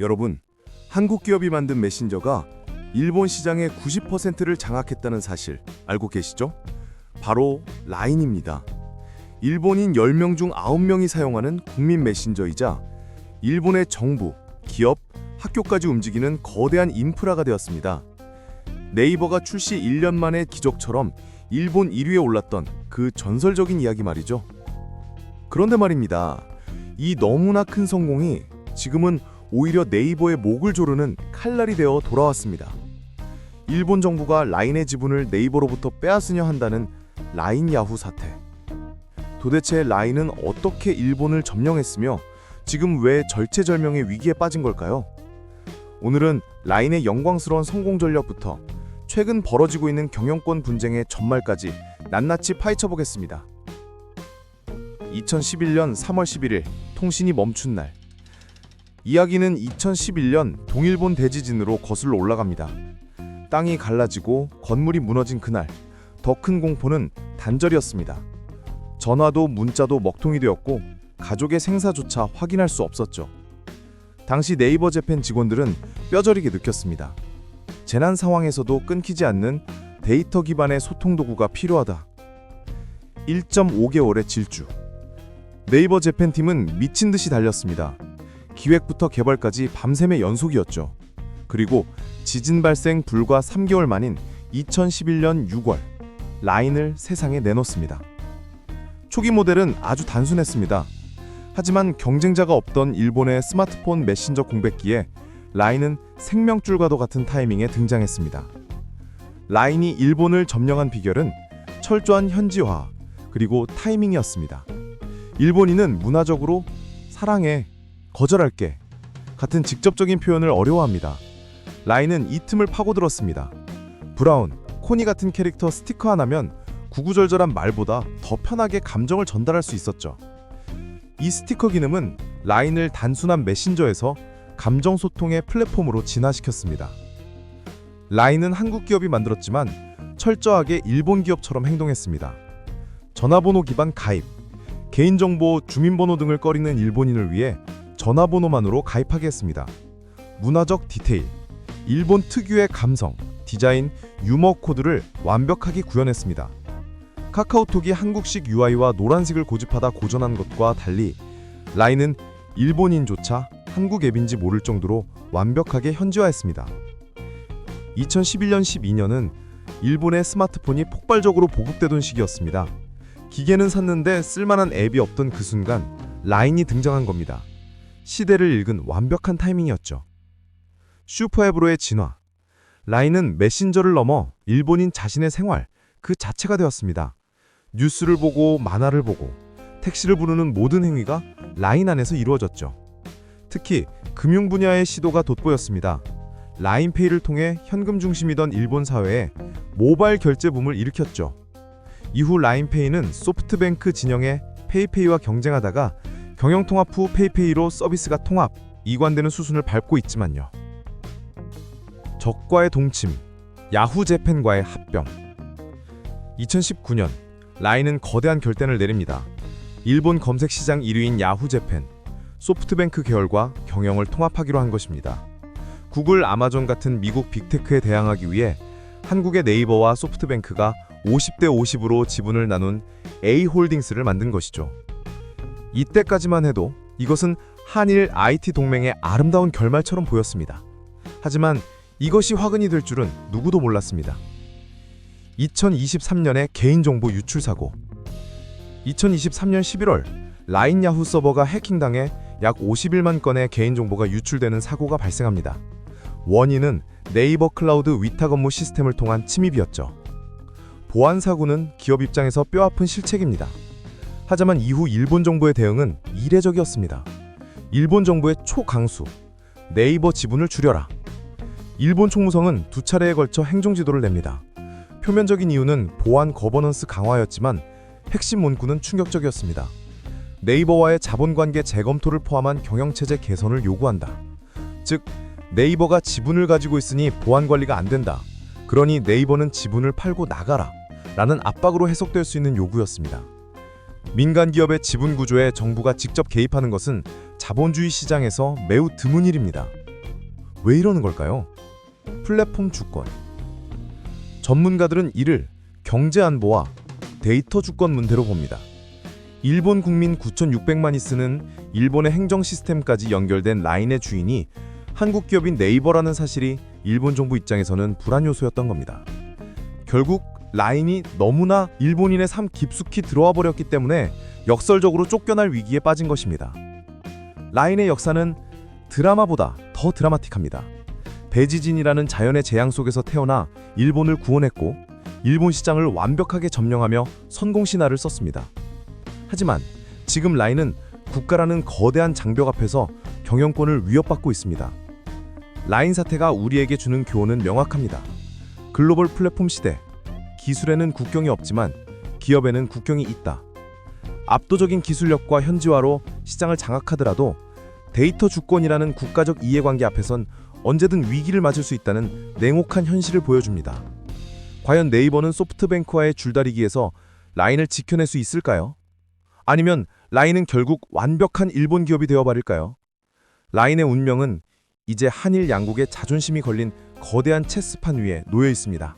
여러분, 한국 기업이 만든 메신저가 일본 시장의 90%를 장악했다는 사실 알고 계시죠? 바로 라인입니다. 일본인 10명 중 9명이 사용하는 국민 메신저이자 일본의 정부, 기업, 학교까지 움직이는 거대한 인프라가 되었습니다. 네이버가 출시 1년 만에 기적처럼 일본 1위에 올랐던 그 전설적인 이야기 말이죠. 그런데 말입니다. 이 너무나 큰 성공이 지금은 오히려 네이버의 목을 조르는 칼날이 되어 돌아왔습니다. 일본 정부가 라인의 지분을 네이버로부터 빼앗으려 한다는 라인 야후 사태. 도대체 라인은 어떻게 일본을 점령했으며 지금 왜 절체절명의 위기에 빠진 걸까요? 오늘은 라인의 영광스러운 성공 전략부터 최근 벌어지고 있는 경영권 분쟁의 전말까지 낱낱이 파헤쳐 보겠습니다. 2011년 3월 11일 통신이 멈춘 날. 이야기는 2011년 동일본 대지진으로 거슬러 올라갑니다. 땅이 갈라지고 건물이 무너진 그날, 더 큰 공포는 단절이었습니다. 전화도 문자도 먹통이 되었고 가족의 생사조차 확인할 수 없었죠. 당시 네이버 재팬 직원들은 뼈저리게 느꼈습니다. 재난 상황에서도 끊기지 않는 데이터 기반의 소통 도구가 필요하다. 1.5개월의 질주. 네이버 재팬 팀은 미친 듯이 달렸습니다. 기획부터 개발까지 밤샘의 연속이었죠. 그리고 지진 발생 불과 3개월 만인 2011년 6월, 라인을 세상에 내놓습니다. 초기 모델은 아주 단순했습니다. 하지만 경쟁자가 없던 일본의 스마트폰 메신저 공백기에 라인은 생명줄과도 같은 타이밍에 등장했습니다. 라인이 일본을 점령한 비결은 철저한 현지화, 그리고 타이밍이었습니다. 일본인은 문화적으로 사랑해, 거절할게 같은 직접적인 표현을 어려워합니다. 라인은 이 틈을 파고들었습니다. 브라운, 코니 같은 캐릭터 스티커 하나면 구구절절한 말보다 더 편하게 감정을 전달할 수 있었죠. 이 스티커 기능은 라인을 단순한 메신저에서 감정 소통의 플랫폼으로 진화시켰습니다. 라인은 한국 기업이 만들었지만 철저하게 일본 기업처럼 행동했습니다. 전화번호 기반 가입, 개인정보, 주민번호 등을 꺼리는 일본인을 위해 전화번호만으로 가입하게 했습니다. 문화적 디테일, 일본 특유의 감성, 디자인, 유머 코드를 완벽하게 구현했습니다. 카카오톡이 한국식 UI와 노란색을 고집하다 고전한 것과 달리 라인은 일본인조차 한국 앱인지 모를 정도로 완벽하게 현지화했습니다. 2011년 12년은 일본의 스마트폰이 폭발적으로 보급되던 시기였습니다. 기계는 샀는데 쓸만한 앱이 없던 그 순간 라인이 등장한 겁니다. 시대를 읽은 완벽한 타이밍이었죠. 슈퍼앱으로의 진화. 라인은 메신저를 넘어 일본인 자신의 생활 그 자체가 되었습니다. 뉴스를 보고 만화를 보고 택시를 부르는 모든 행위가 라인 안에서 이루어졌죠. 특히 금융 분야의 시도가 돋보였습니다. 라인페이를 통해 현금 중심이던 일본 사회에 모바일 결제 붐을 일으켰죠. 이후 라인페이는 소프트뱅크 진영의 페이페이와 경쟁하다가 경영통합 후 페이페이로 서비스가 통합, 이관되는 수순을 밟고 있지만요. 적과의 동침, 야후 재팬과의 합병. 2019년, 라인은 거대한 결단을 내립니다. 일본 검색 시장 1위인 야후 재팬, 소프트뱅크 계열과 경영을 통합하기로 한 것입니다. 구글, 아마존 같은 미국 빅테크에 대항하기 위해 한국의 네이버와 소프트뱅크가 50대 50으로 지분을 나눈 A홀딩스를 만든 것이죠. 이때까지만 해도 이것은 한일 IT 동맹의 아름다운 결말처럼 보였습니다. 하지만 이것이 화근이 될 줄은 누구도 몰랐습니다. 2023년의 개인정보 유출 사고. 2023년 11월 라인 야후 서버가 해킹당해 약 51만 건의 개인정보가 유출되는 사고가 발생합니다. 원인은 네이버 클라우드 위탁 업무 시스템을 통한 침입이었죠. 보안 사고는 기업 입장에서 뼈아픈 실책입니다. 하지만 이후 일본 정부의 대응은 이례적이었습니다. 일본 정부의 초강수, 네이버 지분을 줄여라. 일본 총무성은 2차례에 걸쳐 행정지도를 냅니다. 표면적인 이유는 보안 거버넌스 강화였지만 핵심 문구는 충격적이었습니다. 네이버와의 자본관계 재검토를 포함한 경영체제 개선을 요구한다. 즉, 네이버가 지분을 가지고 있으니 보안 관리가 안 된다. 그러니 네이버는 지분을 팔고 나가라. 라는 압박으로 해석될 수 있는 요구였습니다. 민간 기업의 지분 구조에 정부가 직접 개입하는 것은 자본주의 시장에서 매우 드문 일입니다. 왜 이러는 걸까요? 플랫폼 주권. 전문가들은 이를 경제 안보와 데이터 주권 문제로 봅니다. 일본 국민 9,600만이 쓰는 일본의 행정 시스템까지 연결된 라인의 주인이 한국 기업인 네이버라는 사실이 일본 정부 입장에서는 불안 요소였던 겁니다. 결국 라인이 너무나 일본인의 삶 깊숙이 들어와 버렸기 때문에 역설적으로 쫓겨날 위기에 빠진 것입니다. 라인의 역사는 드라마보다 더 드라마틱합니다. 대지진이라는 자연의 재앙 속에서 태어나 일본을 구원했고 일본 시장을 완벽하게 점령하며 성공신화를 썼습니다. 하지만 지금 라인은 국가라는 거대한 장벽 앞에서 경영권을 위협받고 있습니다. 라인 사태가 우리에게 주는 교훈은 명확합니다. 글로벌 플랫폼 시대, 기술에는 국경이 없지만 기업에는 국경이 있다. 압도적인 기술력과 현지화로 시장을 장악하더라도 데이터 주권이라는 국가적 이해관계 앞에선 언제든 위기를 맞을 수 있다는 냉혹한 현실을 보여줍니다. 과연 네이버는 소프트뱅크와의 줄다리기에서 라인을 지켜낼 수 있을까요? 아니면 라인은 결국 완벽한 일본 기업이 되어버릴까요? 라인의 운명은 이제 한일 양국의 자존심이 걸린 거대한 체스판 위에 놓여 있습니다.